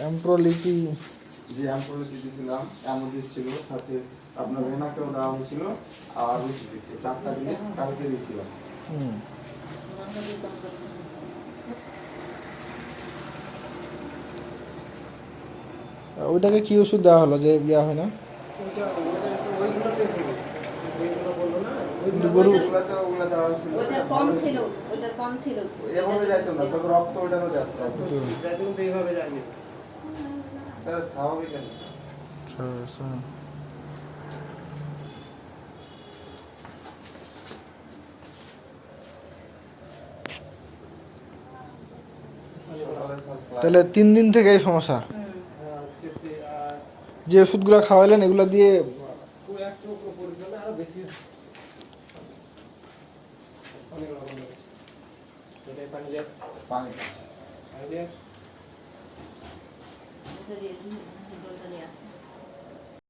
অ্যাম্প্রোলিপি যে অ্যাম্পোলিপি দিয়েছিলাম, অ্যামোডিস ছিল, সাথে আপনার ওনাকেও দেওয়া হয়েছিল, আর চারটা জিনিস কালকে দিয়েছিলাম। ওইটাকে কি ওষুধ দেওয়া হলো যে দেওয়া হয় না? গরু ওগুলো দেওয়া হয়েছিল, কম ছিল, ওটা কম ছিল। এভাবে যাইতো না, তবে রক্ত ওইটারও যাইতো এইভাবে যায়নি। স্যার স্বাভাবিক আছে। তাহলে 3 দিন থেকে এই সমস্যা। যে ওষুধগুলো খাওয়াইলেন এগুলো দিয়ে আরো বেশি অনেক রকম আছে। এটাই পানি দিয়ে পানি পানি দিয়ে ওটা দিয়ে দিন, ওটা দিয়ে